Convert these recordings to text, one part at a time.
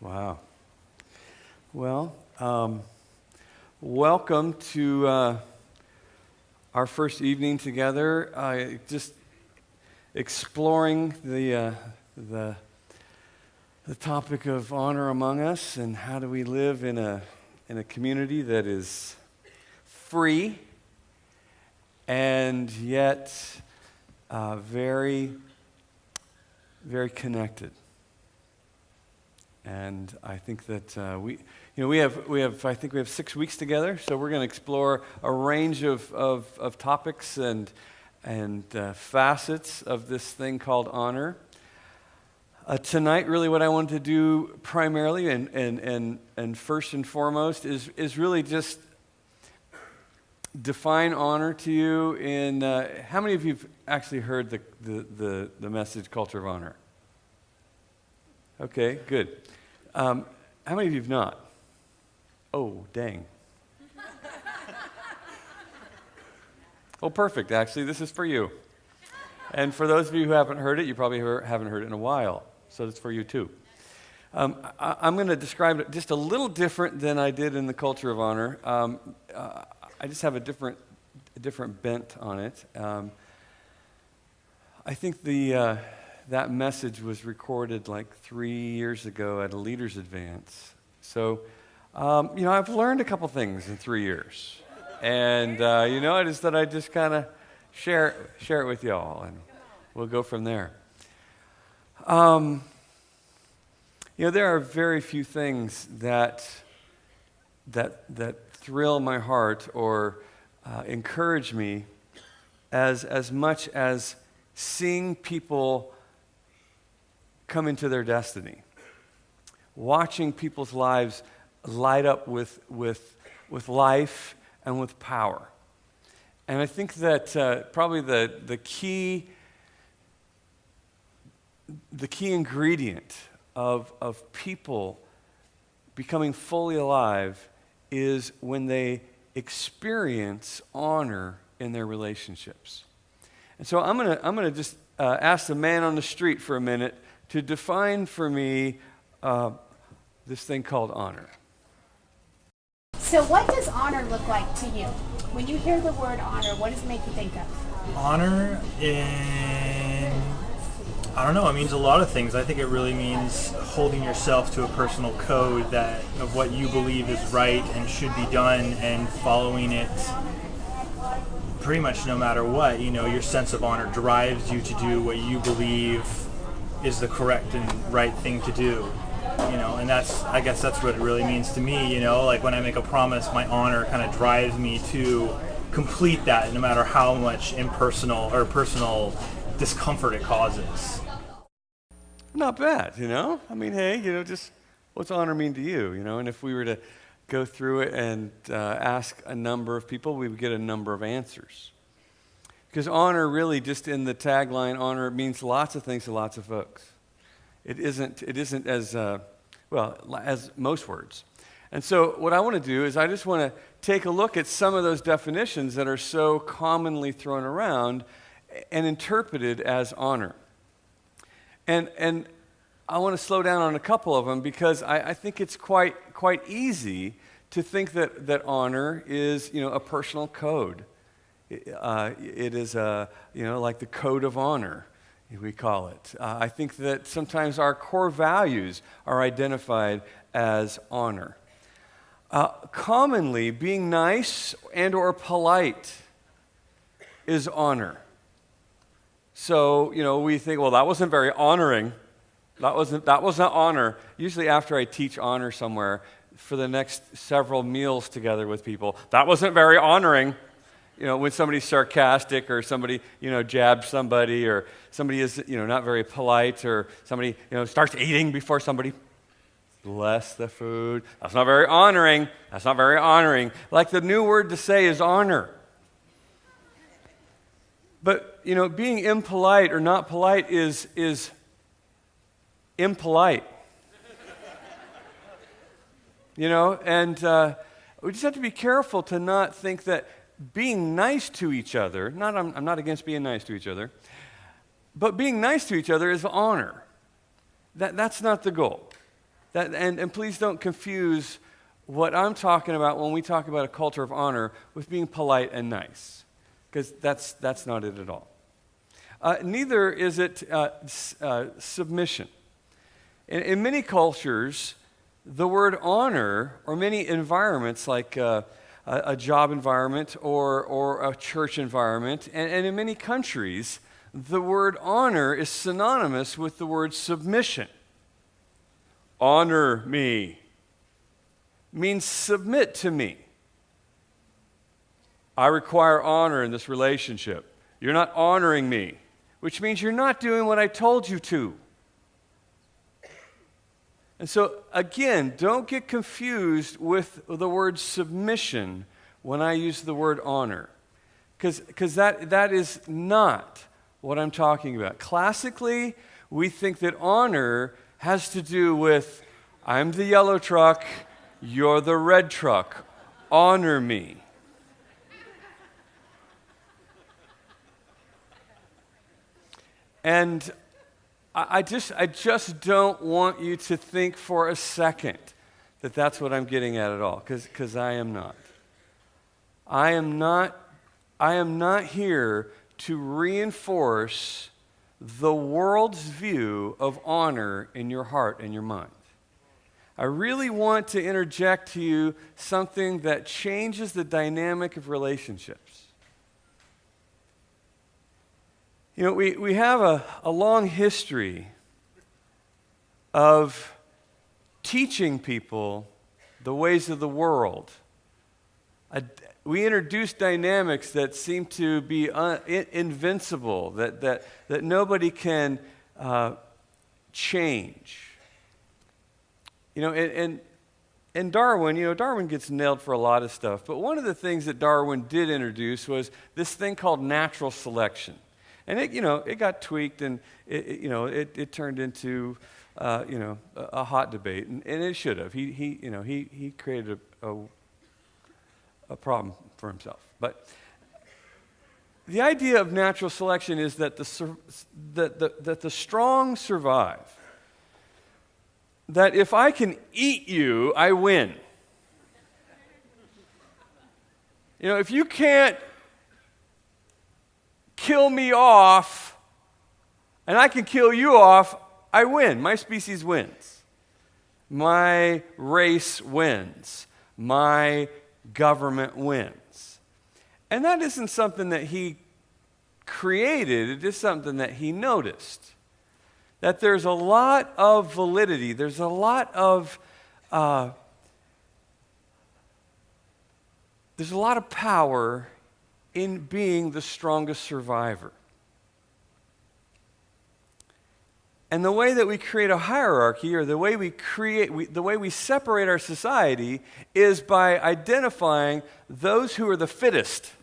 Wow. Well, welcome to our first evening together. Just exploring the topic of honor among us and how do we live in a community that is free and yet very, very connected. And I think that we have 6 weeks together, so we're going to explore a range of topics and facets of this thing called honor. Tonight, really, what I want to do primarily and first and foremost is really just define honor to you. In how many of you've actually heard the message, Culture of Honor? Okay, good. How many of you have not? Oh, dang. Oh, perfect, actually. This is for you. And for those of you who haven't heard it, you probably haven't heard it in a while. So it's for you, too. I'm going to describe it just a little different than I did in the Culture of Honor. I just have a different bent on it. I think that message was recorded like 3 years ago at a leaders' advance. So, I've learned a couple things in 3 years. And, I just thought I'd just kind of share it with y'all, and we'll go from there. There are very few things that thrill my heart or encourage me as much as seeing people come into their destiny, watching people's lives light up with life and with power. And I think that probably the key ingredient of people becoming fully alive is when they experience honor in their relationships. And so I'm gonna just ask the man on the street for a minute to define for me this thing called honor. So what does honor look like to you? When you hear the word honor, what does it make you think of? Honor I don't know, it means a lot of things. I think it really means holding yourself to a personal code of what you believe is right and should be done and following it pretty much no matter what. Your sense of honor drives you to do what you believe is the correct and right thing to do. And I guess that's what it really means to me, like when I make a promise, my honor kind of drives me to complete that no matter how much impersonal or personal discomfort it causes. Not bad, I mean, hey, just what's honor mean to you, And if we were to go through it and ask a number of people, we would get a number of answers. Because honor really, just in the tagline, honor means lots of things to lots of folks. It isn't as, as most words. And so what I want to do is I just want to take a look at some of those definitions that are so commonly thrown around and interpreted as honor. And I want to slow down on a couple of them because I think it's quite easy to think that honor is, a personal code. It is like the code of honor, we call it. I think that sometimes our core values are identified as honor. Commonly, being nice and or polite is honor. So, we think, well, that wasn't very honoring. That wasn't honor. Usually after I teach honor somewhere for the next several meals together with people, that wasn't very honoring. When somebody's sarcastic or somebody, jabs somebody or somebody is, not very polite or somebody, starts eating before somebody bless the food. That's not very honoring. That's not very honoring. Like the new word to say is honor. But, being impolite or not polite is impolite. And we just have to be careful to not think that being nice to each other, I'm not against being nice to each other, but being nice to each other is honor. That's not the goal. And please don't confuse what I'm talking about when we talk about a culture of honor with being polite and nice, because that's not it at all. Neither is it submission. In many cultures, the word honor, or many environments like a job environment or a church environment, and in many countries, the word honor is synonymous with the word submission. Honor me means submit to me. I require honor in this relationship. You're not honoring me, which means you're not doing what I told you to. And so, again, don't get confused with the word submission when I use the word honor, because that is not what I'm talking about. Classically, we think that honor has to do with, I'm the yellow truck, you're the red truck. Honor me. And I just don't want you to think for a second that that's what I'm getting at all, because I am not. I am not here to reinforce the world's view of honor in your heart and your mind. I really want to interject to you something that changes the dynamic of relationships. You know, we have a long history of teaching people the ways of the world. We introduce dynamics that seem to be invincible, that nobody can change. You know, and Darwin, Darwin gets nailed for a lot of stuff, but one of the things that Darwin did introduce was this thing called natural selection. And it got tweaked, and it turned into a hot debate, and it should have. He created a problem for himself. But the idea of natural selection is that the strong survive. That if I can eat you, I win. If you can't kill me off, and I can kill you off, I win. My species wins. My race wins. My government wins. And that isn't something that he created, it is something that he noticed. That there's a lot of validity, there's a lot of power in being the strongest survivor. And the way that we create a hierarchy, or the way we separate our society, is by identifying those who are the fittest.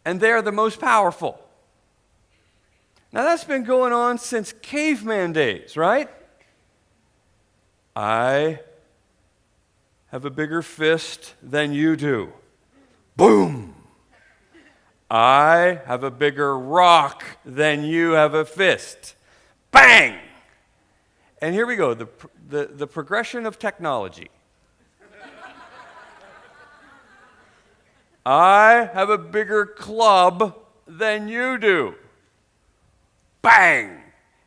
And they are the most powerful. Now that's been going on since caveman days, right? I have a bigger fist than you do. Boom! I have a bigger rock than you have a fist. Bang! And here we go, the progression of technology. I have a bigger club than you do. Bang!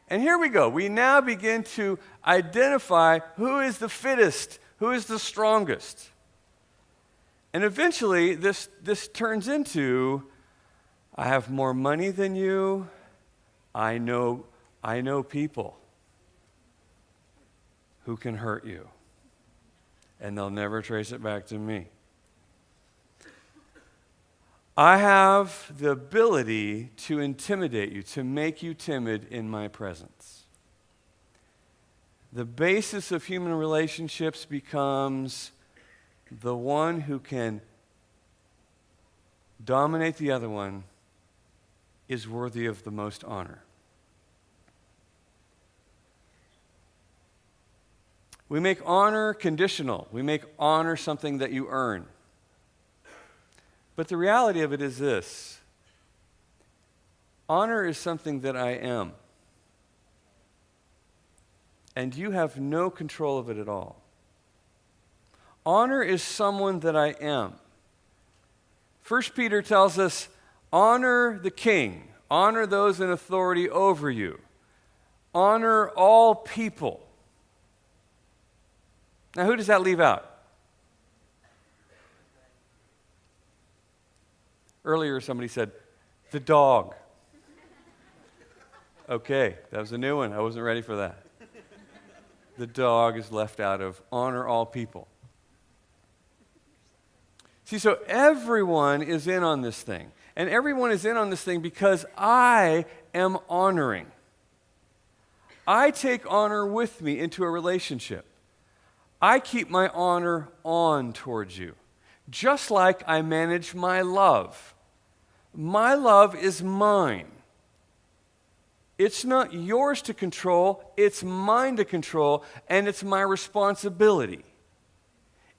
And here we go. We now begin to identify who is the fittest, who is the strongest. And eventually, this turns into, I have more money than you. I know people who can hurt you. And they'll never trace it back to me. I have the ability to intimidate you, to make you timid in my presence. The basis of human relationships becomes the one who can dominate the other one is worthy of the most honor. We make honor conditional. We make honor something that you earn. But the reality of it is this: honor is something that I am. and you have no control of it at all. Honor is someone that I am. 1 Peter tells us, honor the king, honor those in authority over you, honor all people. Now, who does that leave out? Earlier, somebody said, the dog. Okay, that was a new one. I wasn't ready for that. The dog is left out of honor all people. See, so everyone is in on this thing. And everyone is in on this thing because I am honoring. I take honor with me into a relationship. I keep my honor on towards you. Just like I manage my love. My love is mine. It's not yours to control, it's mine to control, and it's my responsibility.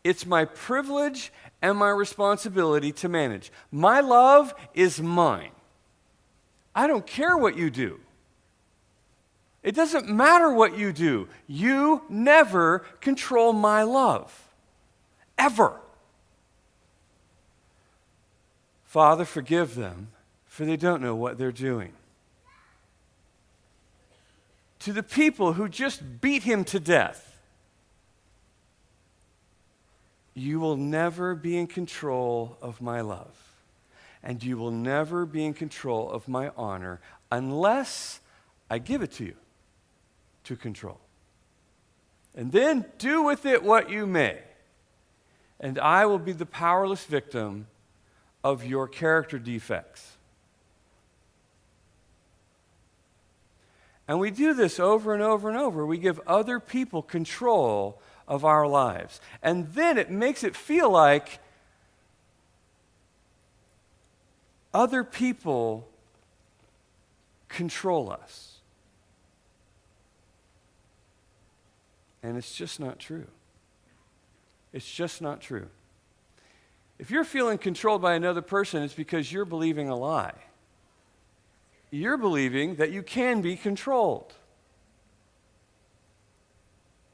It's my privilege and my responsibility to manage. My love is mine. I don't care what you do. It doesn't matter what you do. You never control my love. Ever. Father, forgive them, for they don't know what they're doing. To the people who just beat him to death, you will never be in control of my love, and you will never be in control of my honor unless I give it to you to control. And then do with it what you may, and I will be the powerless victim of your character defects. And we do this over and over and over. We give other people control of our lives. And then it makes it feel like other people control us. And it's just not true. It's just not true. If you're feeling controlled by another person, it's because you're believing a lie. You're believing that you can be controlled.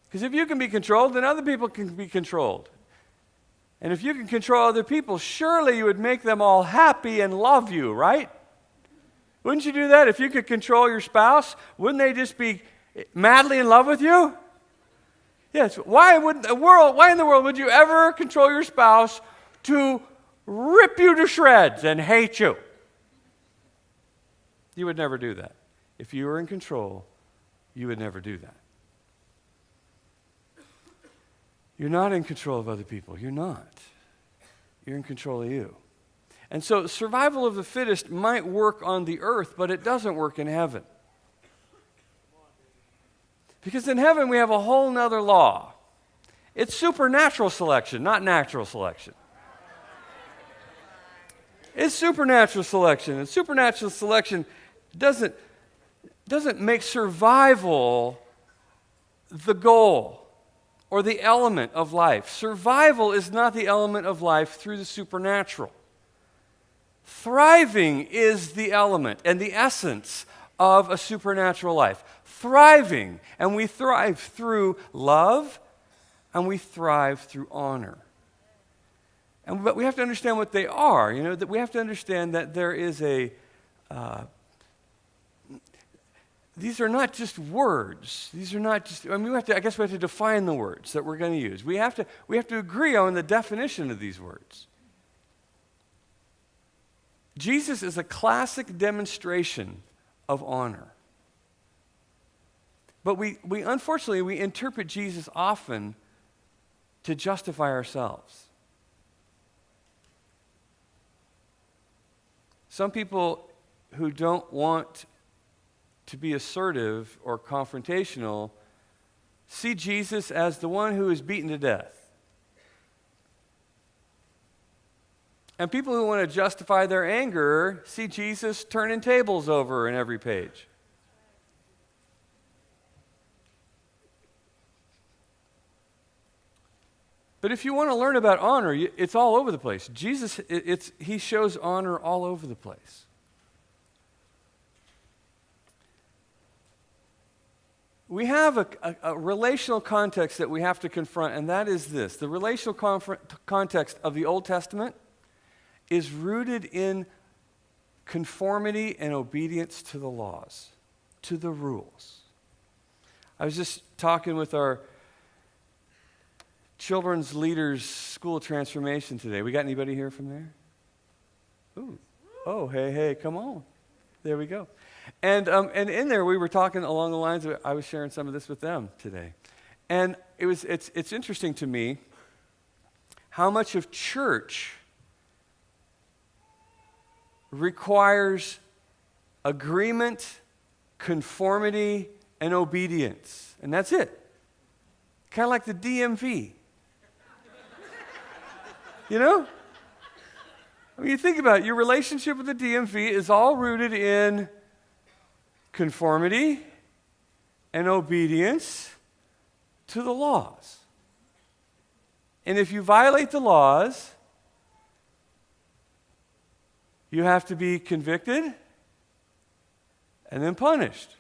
Because if you can be controlled, then other people can be controlled. And if you can control other people, surely you would make them all happy and love you, right? Wouldn't you do that? If you could control your spouse, wouldn't they just be madly in love with you? Yes. Why in the world would you ever control your spouse to rip you to shreds and hate you? You would never do that. If you were in control, you would never do that. You're not in control of other people. You're not. You're in control of you. And so survival of the fittest might work on the earth, but it doesn't work in heaven. Because in heaven we have a whole nother law. It's supernatural selection, not natural selection. It's supernatural selection. And supernatural selection doesn't make survival the goal or the element of life. Survival is not the element of life through the supernatural. Thriving is the element and the essence of a supernatural life. Thriving, and we thrive through love, and we thrive through honor. But we have to understand what they are. That we have to understand that there is these are not just words. These are not just, I guess we have to define the words that we're going to use. We have to agree on the definition of these words. Jesus is a classic demonstration of honor. But we unfortunately, we interpret Jesus often to justify ourselves. Some people who don't want to be assertive or confrontational see Jesus as the one who is beaten to death. And people who want to justify their anger see Jesus turning tables over in every page. But if you want to learn about honor, it's all over the place. Jesus, he shows honor all over the place. we have a relational context that we have to confront, and that is this. The relational context of the Old Testament is rooted in conformity and obedience to the laws, to the rules. I was just talking with our children's leaders school transformation today. We got anybody here from there? Ooh. Oh, hey, come on. There we go. And in there we were talking along the lines of, I was sharing some of this with them today. And it's interesting to me how much of church requires agreement, conformity, and obedience. And that's it. Kind of like the DMV. You know? I mean, you think about it, your relationship with the DMV is all rooted in conformity and obedience to the laws. And if you violate the laws, you have to be convicted and then punished.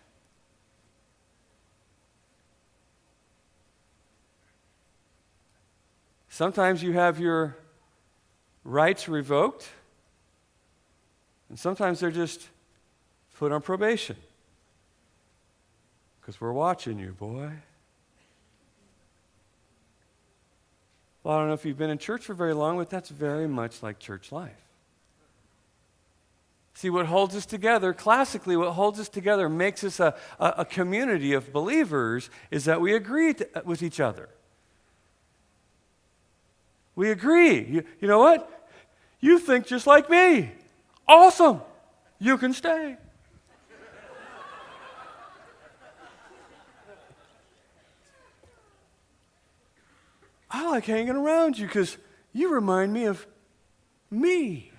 Sometimes you have your rights revoked, and sometimes they're just put on probation. Because we're watching you, boy. Well, I don't know if you've been in church for very long, but that's very much like church life. See, what holds us together, classically, what holds us together, makes us a community of believers, is that we agree with each other. We agree. You know what? You think just like me. Awesome. You can stay. I like hanging around you because you remind me of me.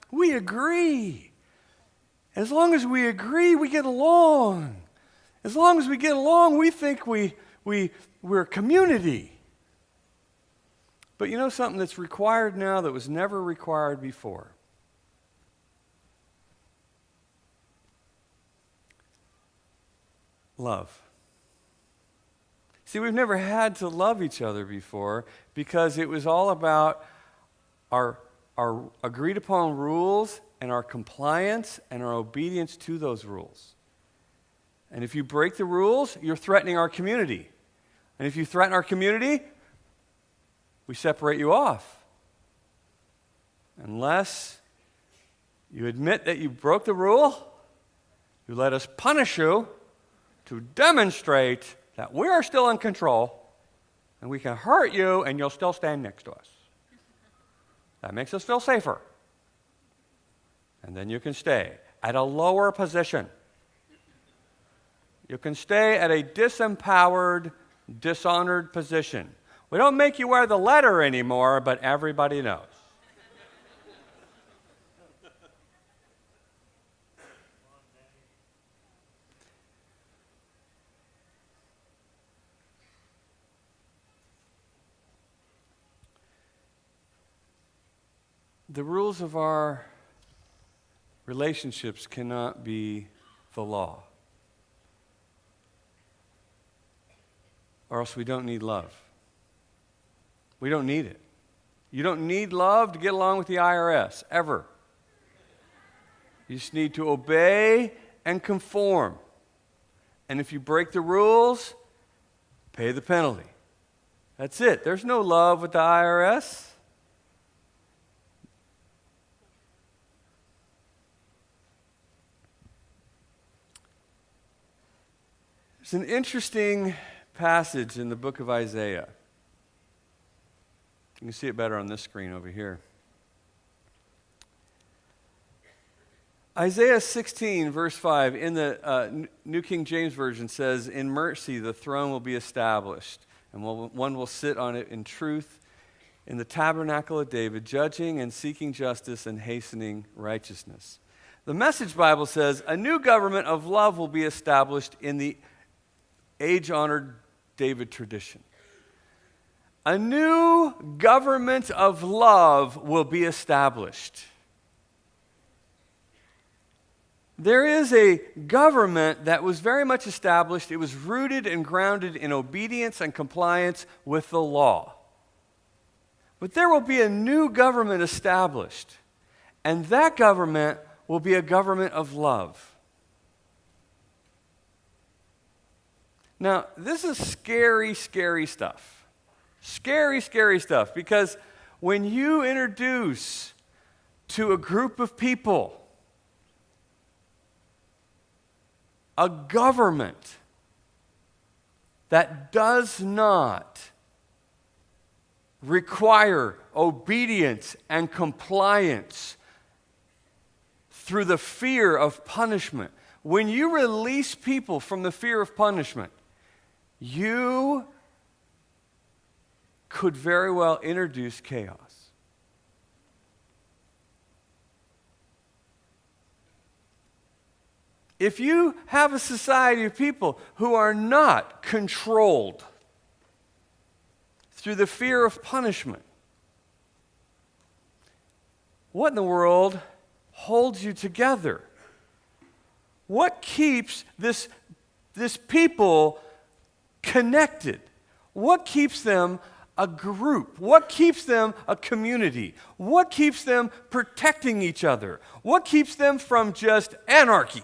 We agree. As long as we agree, we get along. As long as we get along, we think we're a community. But you know something that's required now that was never required before? Love. See, we've never had to love each other before because it was all about our agreed upon rules and our compliance and our obedience to those rules. And if you break the rules, you're threatening our community. And if you threaten our community, we separate you off. Unless you admit that you broke the rule, you let us punish you to demonstrate that we are still in control and we can hurt you and you'll still stand next to us. That makes us feel safer. And then you can stay at a lower position. You can stay at a disempowered, dishonored position. We don't make you wear the letter anymore, but everybody knows. The rules of our relationships cannot be the law, or else we don't need love. We don't need it. You don't need love to get along with the IRS, ever. You just need to obey and conform. And if you break the rules, pay the penalty. That's it. There's no love with the IRS. It's an interesting passage in the book of Isaiah. You can see it better on this screen over here. Isaiah 16, verse 5, in the New King James Version says, "In mercy the throne will be established, and one will sit on it in truth in the tabernacle of David, judging and seeking justice and hastening righteousness." The Message Bible says, "A new government of love will be established in the age-honored David tradition." A new government of love will be established. There is a government that was very much established. It was rooted and grounded in obedience and compliance with the law. But there will be a new government established, and that government will be a government of love. Now, this is scary, scary stuff. Scary, scary stuff, because when you introduce to a group of people a government that does not require obedience and compliance through the fear of punishment, when you release people from the fear of punishment, you could very well introduce chaos. If you have a society of people who are not controlled through the fear of punishment, what in the world holds you together? What keeps this people connected? What keeps them a group? What keeps them a community? What keeps them protecting each other? What keeps them from just anarchy?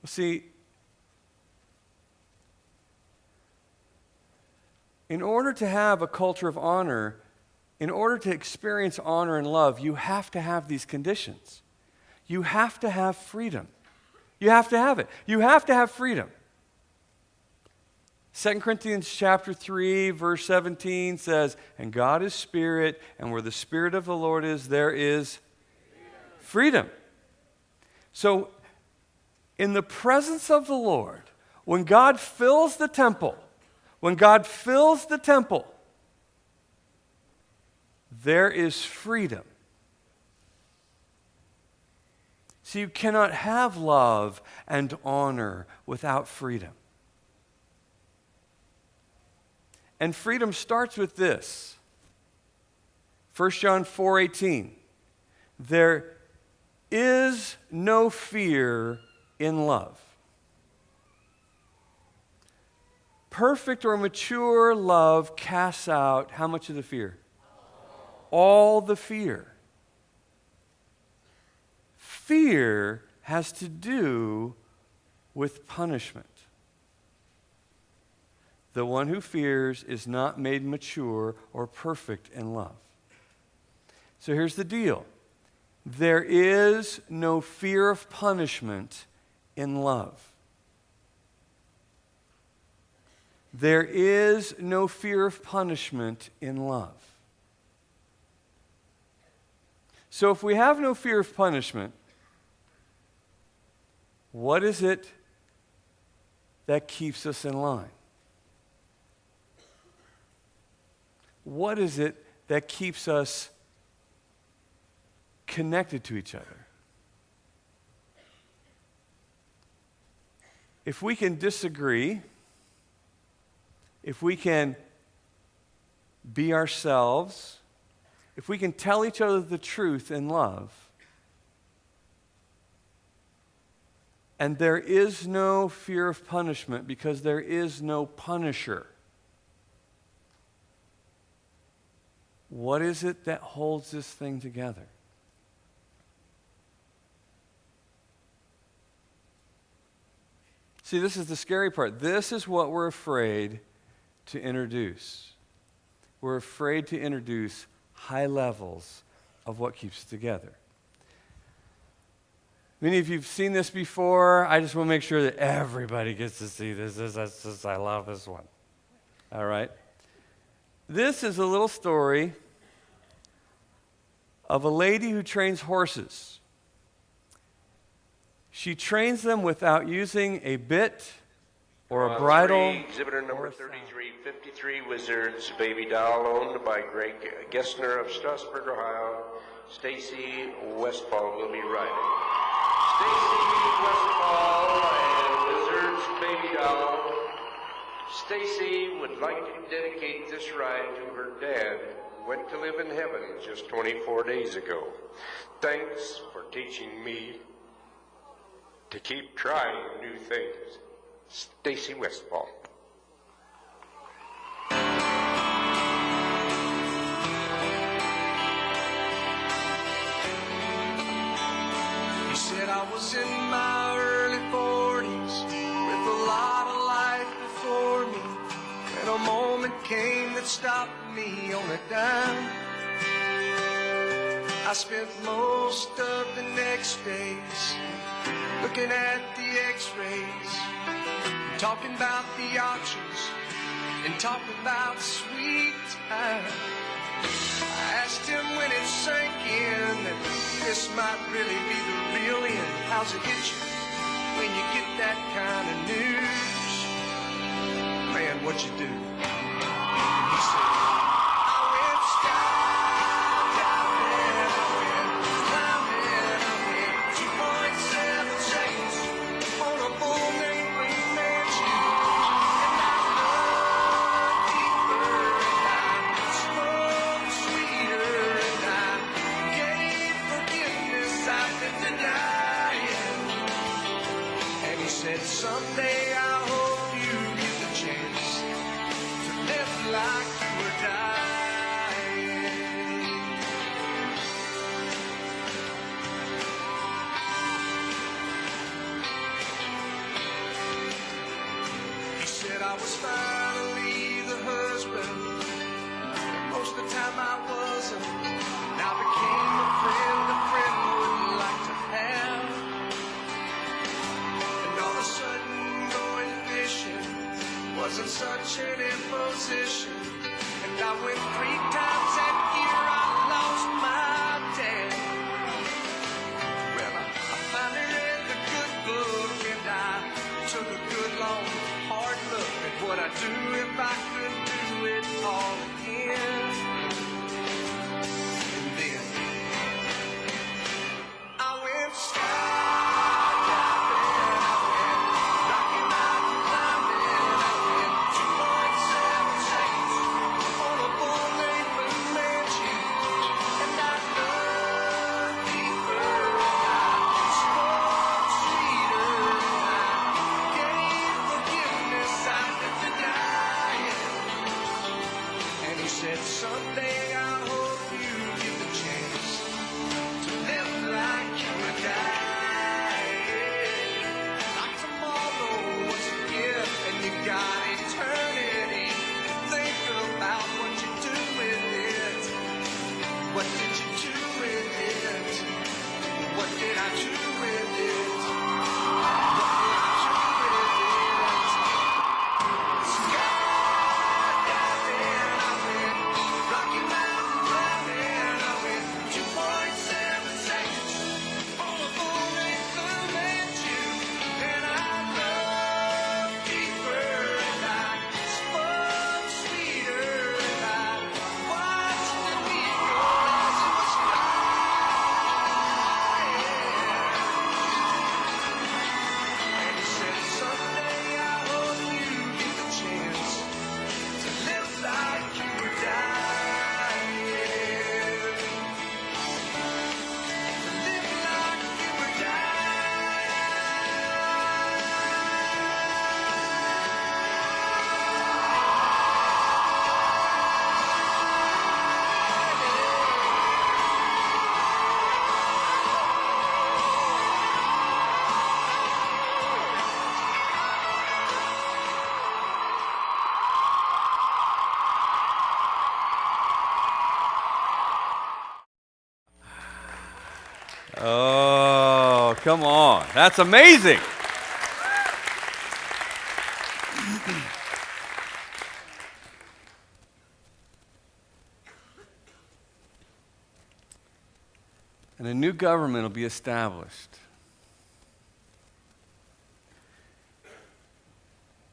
See, in order to have a culture of honor, in order to experience honor and love, you have to have these conditions. You have to have freedom. You have to have it. You have to have freedom. 2 Corinthians chapter 3, verse 17 says, "And God is spirit, and where the Spirit of the Lord is, there is freedom." So, in the presence of the Lord, when God fills the temple, there is freedom. So you cannot have love and honor without freedom. And freedom starts with this. 1 John 4:18. There is no fear in love. Perfect or mature love casts out how much of the fear? All the fear. Fear has to do with punishment. The one who fears is not made mature or perfect in love. So here's the deal. There is no fear of punishment in love. There is no fear of punishment in love. So if we have no fear of punishment, what is it that keeps us in line? What is it that keeps us connected to each other? If we can disagree, if we can be ourselves, if we can tell each other the truth in love, and there is no fear of punishment because there is no punisher, what is it that holds this thing together? See, this is the scary part. This is what we're afraid to introduce. We're afraid to introduce high levels of what keeps us together. Many of you have seen this before. I just want to make sure that everybody gets to see this. I love this one. All right? This is a little story of a lady who trains horses. She trains them without using a bit or a bridle. Exhibitor number 3353, Wizard's Baby Doll, owned by Greg Gessner of Strasburg, Ohio. Stacy Westfall will be riding. Stacy Westfall and Wizard's Baby Doll. Stacy would like to dedicate this ride to her dad, who went to live in heaven just 24 days ago. Thanks for teaching me to keep trying new things. Stacy Westfall. He said I was in my early 40s with a lot of life before me, and a moment came that stopped me on a dime. I spent most of the next days looking at the x-rays, talking about the options and talking about sweet time. I asked him when it sank in that this might really be the real end. How's it hit you when you get that kind of news? Man, what'd you do? And he said, I went skydiving, I went climbing, I went 2.7 seconds on a bull named Blue Mansion. And I loved deeper, and I smoked sweeter, and I gave forgiveness I could deny it. And he said, someday I hope you get the chance to live like you were dying. He said I was finally the husband. Most of the time I wasn't. Now became a friend wouldn't like to have. And all of a sudden going fishing wasn't such an imposition. And I went 3 times that year, I lost my dad. Well, I finally read the good book, and I took a good long hard look at what I'd do if I could do it all again. And then I went skydiving, I went Rocky Mountain climbing, I went 2.7 seconds on a bull named Blue Mansion. And I loved deeper, and I smoked sweeter, and I gave forgiveness I could deny it. And he said, someday I hope you get the chance to live like you were dying. Like tomorrow was a gift, and you got eternity. Think about what you do with it. What did you do with it? What did I do with it? What did I do with it? Skydiving, I went Rocky Mountain climbing, I went 2.7 seconds on a bull named Blue Mansion. And I loved deeper, and I smoked sweeter, and I watched the eagle as it was flying. And he said, someday I hope you get the chance to live like you were dying. To live like you were Oh, come on. That's amazing. And a new government will be established.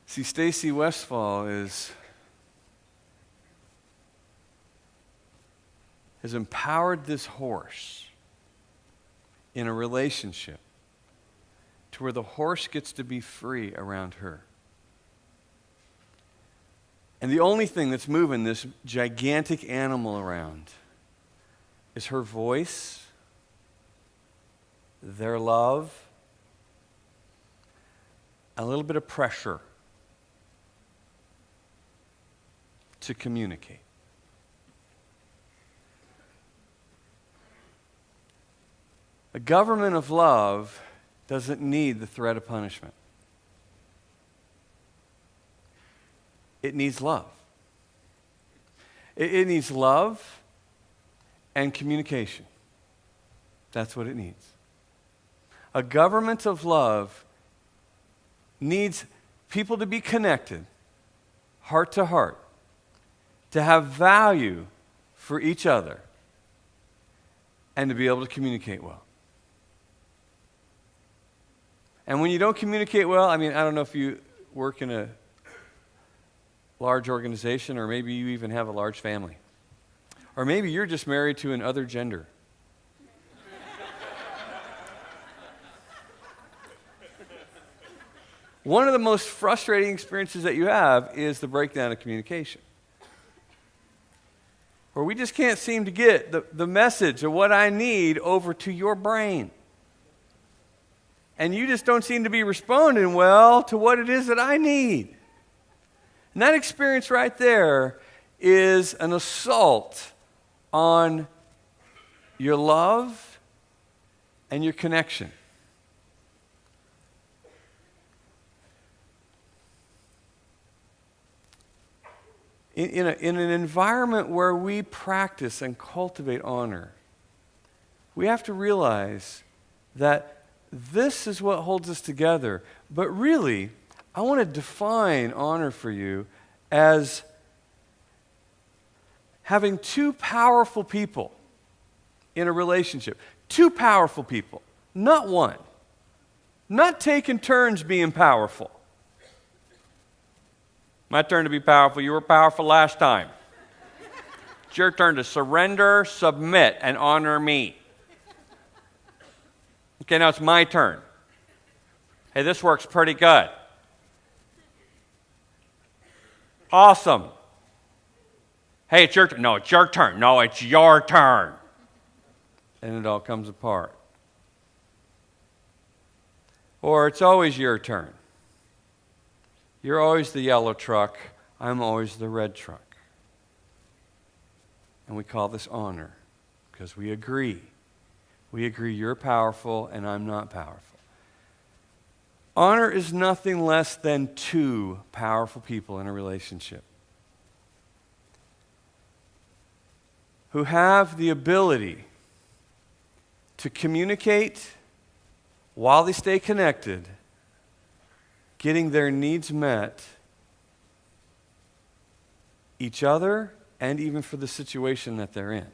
See, Stacy Westfall has empowered this horse in a relationship to where the horse gets to be free around her. And the only thing that's moving this gigantic animal around is her voice, their love, a little bit of pressure to communicate. A government of love doesn't need the threat of punishment. It needs love. It needs love and communication. That's what it needs. A government of love needs people to be connected, heart to heart, to have value for each other, and to be able to communicate well. And when you don't communicate well, I don't know if you work in a large organization, or maybe you even have a large family. Or maybe you're just married to an other gender. One of the most frustrating experiences that you have is the breakdown of communication. Where we just can't seem to get the message of what I need over to your brain. And you just don't seem to be responding well to what it is that I need. And that experience right there is an assault on your love and your connection. In an environment where we practice and cultivate honor, we have to realize that this is what holds us together. But really, I want to define honor for you as having two powerful people in a relationship. Two powerful people, not one. Not taking turns being powerful. My turn to be powerful. You were powerful last time. It's your turn to surrender, submit, and honor me. Okay, now it's my turn. Hey, this works pretty good. Awesome. Hey, it's your turn. No, it's your turn. No, it's your turn. And it all comes apart. Or it's always your turn. You're always the yellow truck. I'm always the red truck. And we call this honor because we agree. We agree you're powerful and I'm not powerful. Honor is nothing less than two powerful people in a relationship who have the ability to communicate while they stay connected, getting their needs met, each other, and even for the situation that they're in.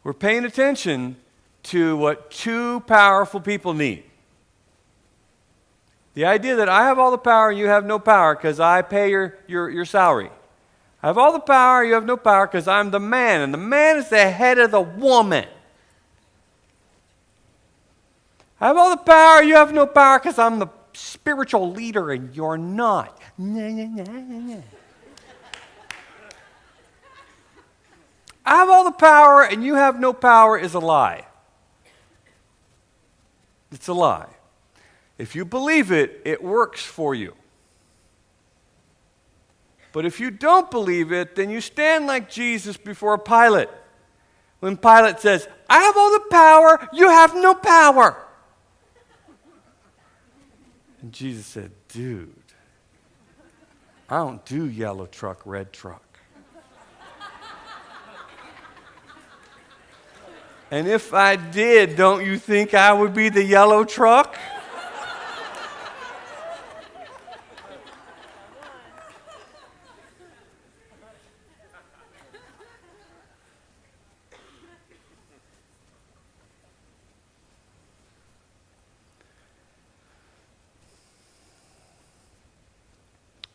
We're paying attention to what two powerful people need. The idea that I have all the power and you have no power because I pay your salary. I have all the power, you have no power because I'm the man, and the man is the head of the woman. I have all the power, you have no power because I'm the spiritual leader and you're not. I have all the power and you have no power is a lie. It's a lie. If you believe it, it works for you. But if you don't believe it, then you stand like Jesus before Pilate. When Pilate says, I have all the power, you have no power. And Jesus said, dude, I don't do yellow truck, red truck. And if I did, don't you think I would be the yellow truck?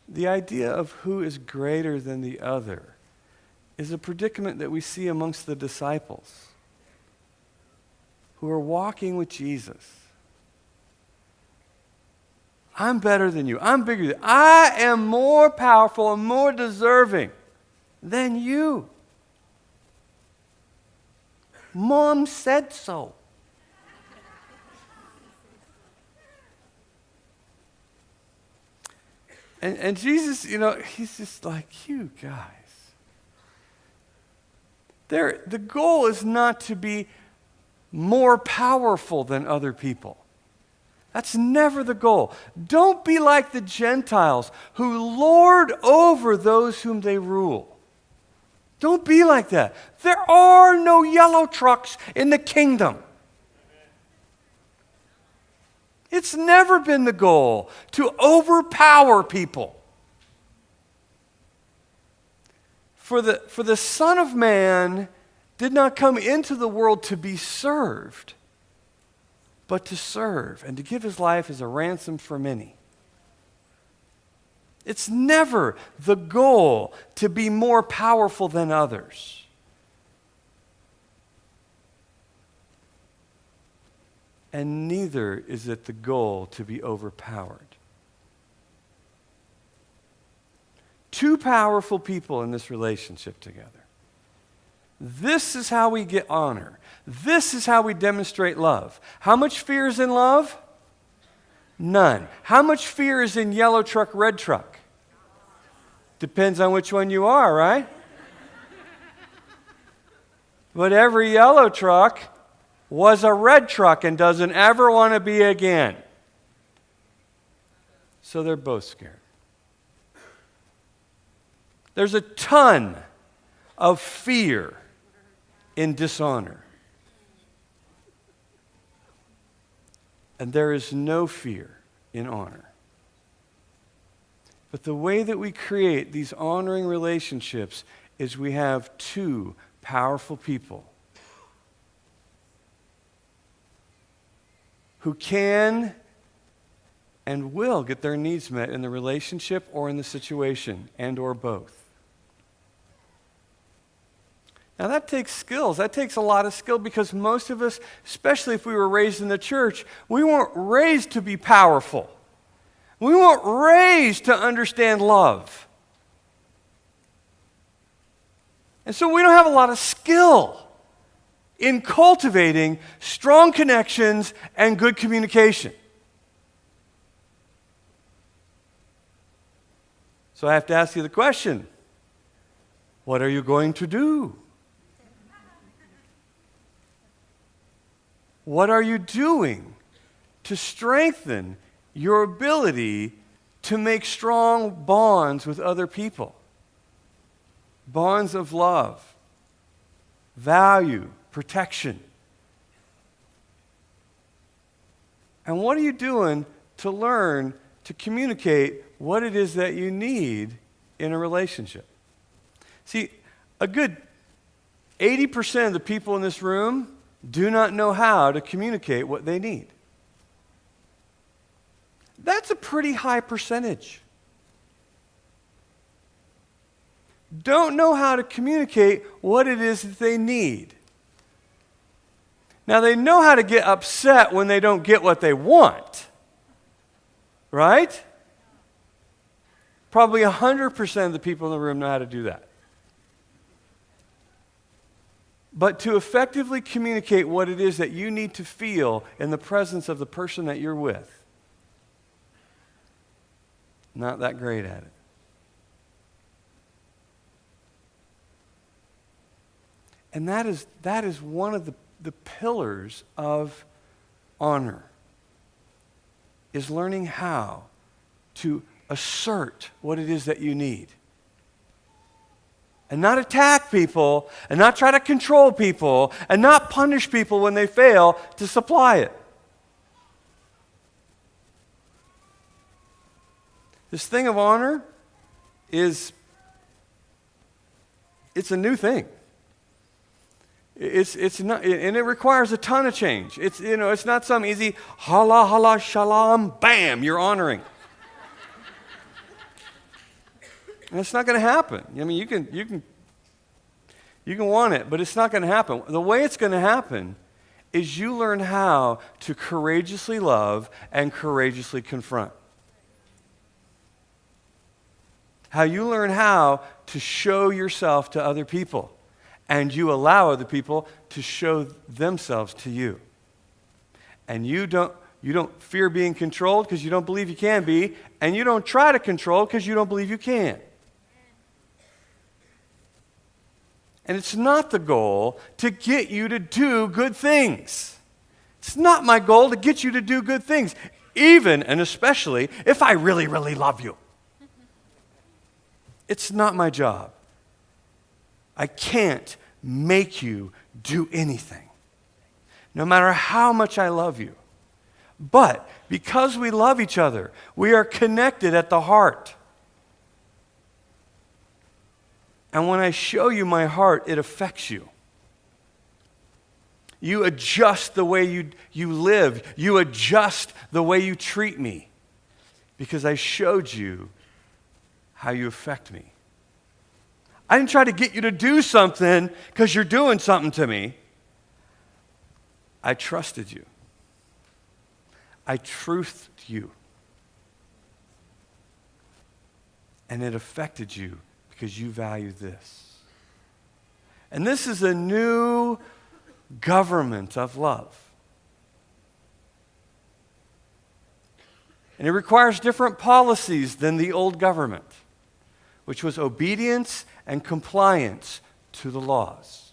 The idea of who is greater than the other is a predicament that we see amongst the disciples who are walking with Jesus, I'm better than you. I'm bigger than you. I am more powerful and more deserving than you. Mom said so. And Jesus, he's just like, you guys. The goal is not to be more powerful than other people. That's never the goal. Don't be like the Gentiles who lord over those whom they rule. Don't be like that. There are no yellow trucks in the kingdom. It's never been the goal to overpower people. For the Son of Man did not come into the world to be served, but to serve and to give his life as a ransom for many. It's never the goal to be more powerful than others. And neither is it the goal to be overpowered. Two powerful people in this relationship together. This is how we get honor. This is how we demonstrate love. How much fear is in love? None. How much fear is in yellow truck, red truck? Depends on which one you are, right? But every yellow truck was a red truck and doesn't ever want to be again. So they're both scared. There's a ton of fear in dishonor. And there is no fear in honor. But the way that we create these honoring relationships is we have two powerful people who can and will get their needs met in the relationship or in the situation, and or both. Now that takes skills. That takes a lot of skill because most of us, especially if we were raised in the church, we weren't raised to be powerful. We weren't raised to understand love. And so we don't have a lot of skill in cultivating strong connections and good communication. So I have to ask you the question, what are you going to do? What are you doing to strengthen your ability to make strong bonds with other people? Bonds of love, value, protection. And what are you doing to learn to communicate what it is that you need in a relationship? See, a good 80% of the people in this room do not know how to communicate what they need. That's a pretty high percentage. Don't know how to communicate what it is that they need. Now, they know how to get upset when they don't get what they want. Right? Probably 100% of the people in the room know how to do that. But to effectively communicate what it is that you need to feel in the presence of the person that you're with, not that great at it. And that is one of the pillars of honor, is learning how to assert what it is that you need. And not attack people, and not try to control people, and not punish people when they fail to supply it. This thing of honor it's a new thing. It's not, and it requires a ton of change. It's not some easy hala hala shalom, bam, you're honoring. And it's not going to happen. I mean, you can want it, but it's not going to happen. The way it's going to happen is you learn how to courageously love and courageously confront. how you learn how to show yourself to other people, and you allow other people to show themselves to you. And you don't fear being controlled because you don't believe you can be, and you don't try to control because you don't believe you can. And it's not the goal to get you to do good things. It's not my goal to get you to do good things, even and especially if I really, really love you. It's not my job. I can't make you do anything, no matter how much I love you. But because we love each other, we are connected at the heart. And when I show you my heart, it affects you. You adjust the way you live. You adjust the way you treat me. Because I showed you how you affect me. I didn't try to get you to do something because you're doing something to me. I trusted you. I truthed you. And it affected you because you value this. And this is a new government of love. And it requires different policies than the old government, which was obedience and compliance to the laws.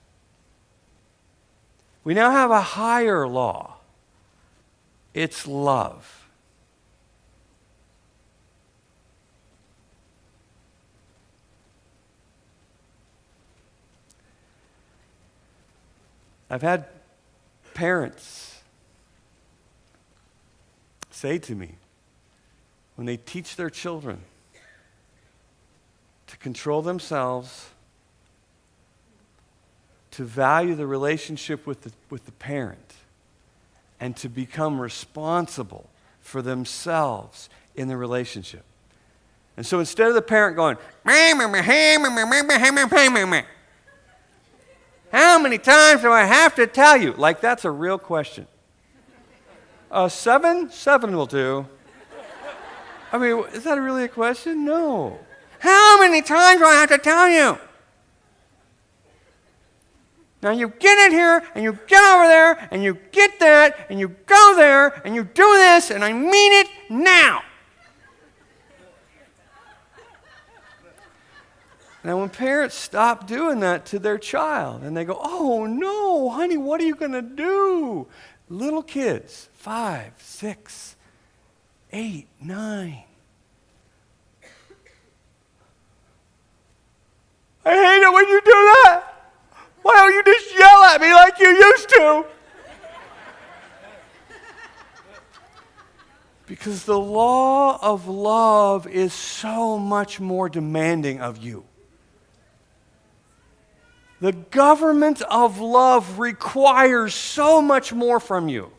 We now have a higher law. It's love. I've had parents say to me, when they teach their children to control themselves, to value the relationship with the parent, and to become responsible for themselves in the relationship. And so instead of the parent going, how many times do I have to tell you? Like, that's a real question. 7? 7 will do. I mean, is that really a question? No. How many times do I have to tell you? Now you get in here, and you get over there, and you get that, and you go there, and you do this, and I mean it now. Now, when parents stop doing that to their child, and they go, oh, no, honey, what are you going to do? Little kids, 5, 6, 8, 9. I hate it when you do that. Why don't you just yell at me like you used to? Because the law of love is so much more demanding of you. The government of love requires so much more from you.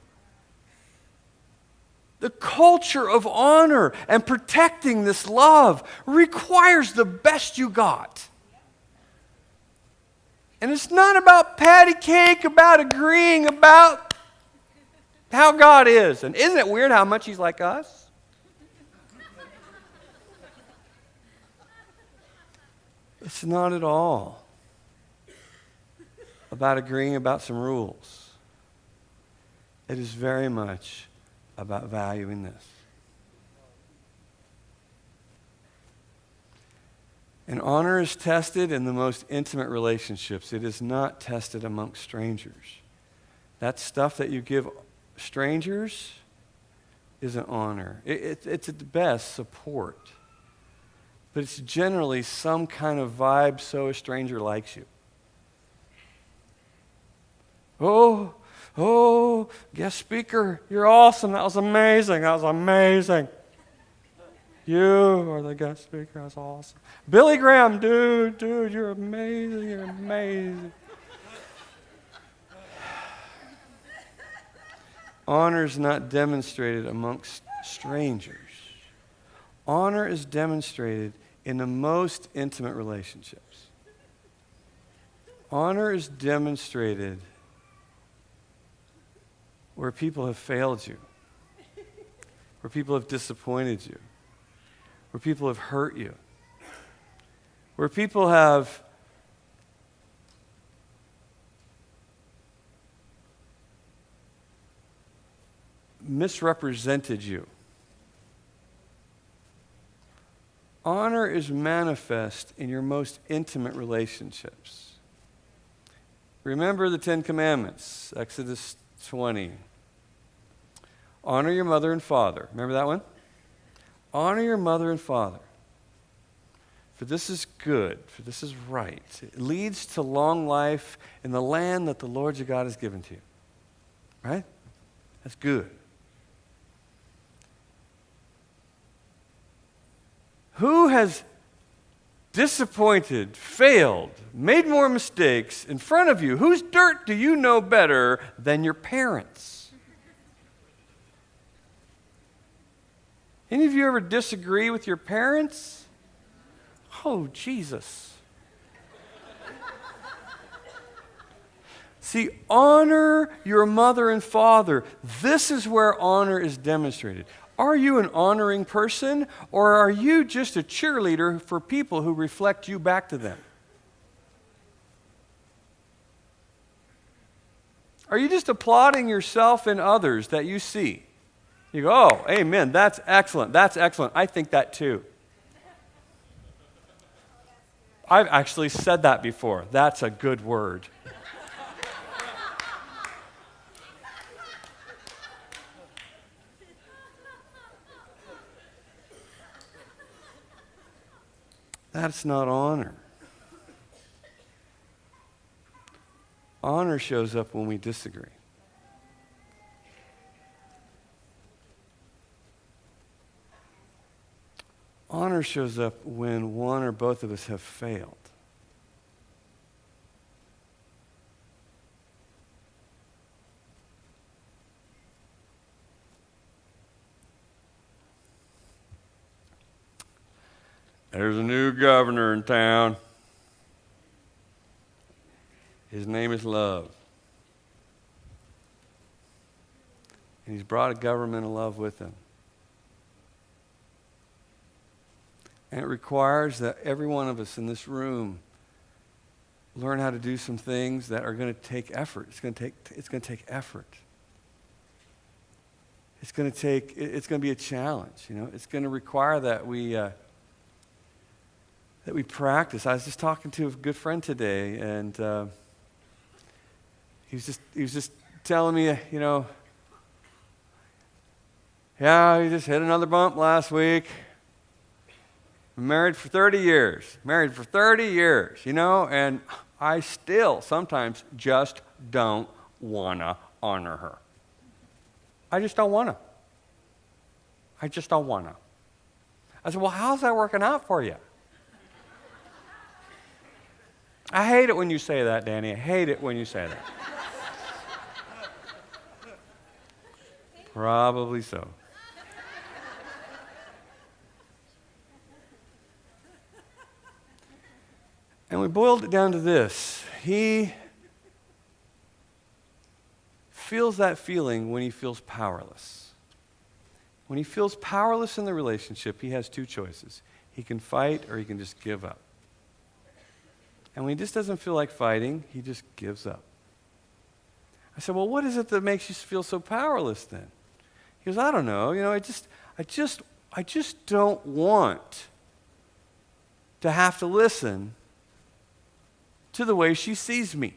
The culture of honor and protecting this love requires the best you got. And it's not about patty cake, about agreeing about how God is. And isn't it weird how much He's like us? It's not at all about agreeing about some rules. It is very much about valuing this. And honor is tested in the most intimate relationships. It is not tested amongst strangers. That stuff that you give strangers isn't honor. It's at the best support. But it's generally some kind of vibe so a stranger likes you. Oh, guest speaker, you're awesome. That was amazing. That was amazing. You are the guest speaker. That's awesome. Billy Graham, dude, you're amazing. You're amazing. Honor is not demonstrated amongst strangers. Honor is demonstrated in the most intimate relationships. Honor is demonstrated where people have failed you, where people have disappointed you, where people have hurt you, where people have misrepresented you. Honor is manifest in your most intimate relationships. Remember the 10 Commandments, Exodus 20. Honor your mother and father. Remember that one? Honor your mother and father. For this is good, for this is right. It leads to long life in the land that the Lord your God has given to you. Right? That's good. Who has disappointed, failed, made more mistakes in front of you? Whose dirt do you know better than your parents? Any of you ever disagree with your parents? Oh, Jesus. See, honor your mother and father. This is where honor is demonstrated. Are you an honoring person, or are you just a cheerleader for people who reflect you back to them? Are you just applauding yourself and others that you see? You go, oh, amen, that's excellent, I think that too. I've actually said that before. That's a good word. That's not honor. Honor shows up when we disagree. Honor shows up when one or both of us have failed. There's a new governor in town. His name is Love. And he's brought a government of love with him. And it requires that every one of us in this room learn how to do some things that are going to take effort. It's going to take effort. It's going to be a challenge, you know. It's going to require that we practice. I was just talking to a good friend today, and he was just telling me, you know, yeah, he just hit another bump last week. I'm married for 30 years, you know, and I still sometimes just don't want to honor her. I just don't want to. I said, well, how's that working out for you? I hate it when you say that, Danny. I hate it when you say that. Probably so. And we boiled it down to this. He feels that feeling when he feels powerless. When he feels powerless in the relationship, he has two choices. He can fight or he can just give up. And when he just doesn't feel like fighting, he just gives up. I said, well, what is it that makes you feel so powerless then? He goes, I don't know. You know, I just don't want to have to listen to the way she sees me.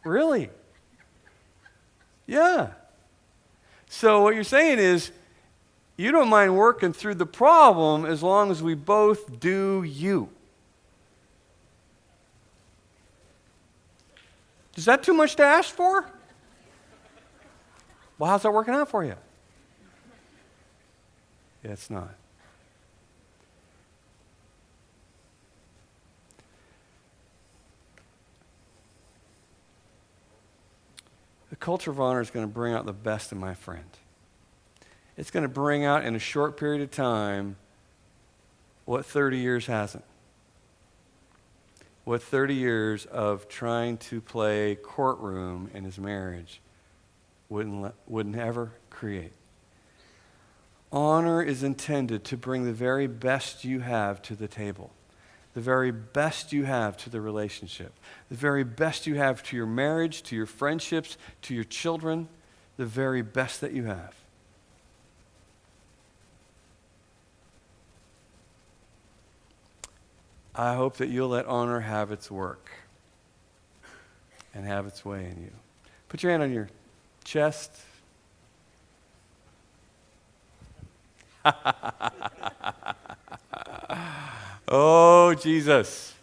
Really? Yeah. So what you're saying is, you don't mind working through the problem as long as we both do you. Is that too much to ask for? Well, how's that working out for you? Yeah, it's not. The culture of honor is going to bring out the best in my friend. It's going to bring out in a short period of time what 30 years hasn't. What 30 years of trying to play courtroom in his marriage wouldn't ever create. Honor is intended to bring the very best you have to the table, the very best you have to the relationship, the very best you have to your marriage, to your friendships, to your children, the very best that you have. I hope that you'll let honor have its work and have its way in you. Put your hand on your chest. Oh, Jesus.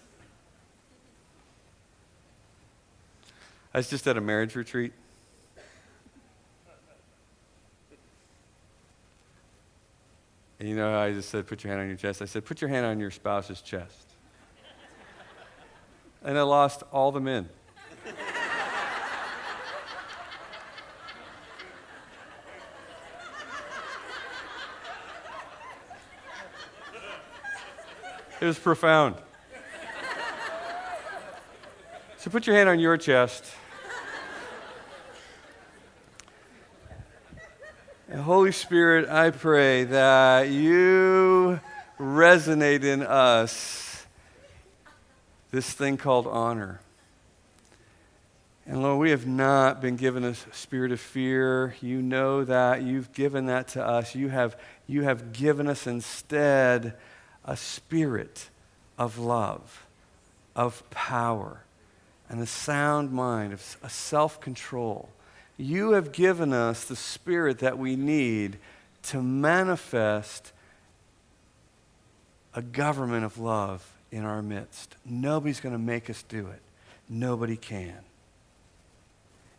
I was just at a marriage retreat. And you know how I just said, put your hand on your chest? I said, put your hand on your spouse's chest. And I lost all the men. It was profound. So put your hand on your chest. And Holy Spirit, I pray that you resonate in us this thing called honor. And Lord, we have not been given a spirit of fear. You know that. You've given that to us. You have given us instead a spirit of love, of power, and a sound mind, of a self-control. You have given us the spirit that we need to manifest a government of love in our midst. Nobody's going to make us do it. Nobody can.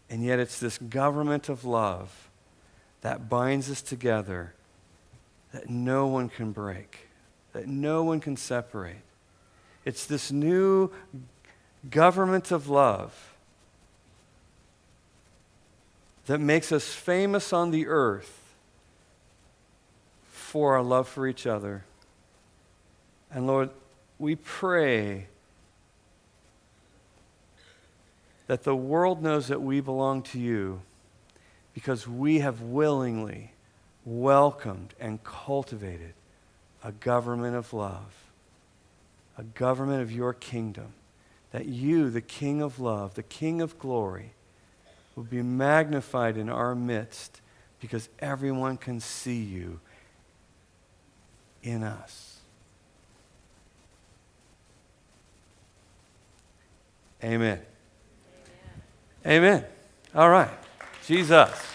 And yet it's this government of love that binds us together that no one can break, that no one can separate. It's this new government of love that makes us famous on the earth for our love for each other. And Lord, we pray that the world knows that we belong to you because we have willingly welcomed and cultivated a government of love, a government of your kingdom, that you, the King of love, the King of glory, will be magnified in our midst because everyone can see you in us. Amen. Amen. All right. Jesus.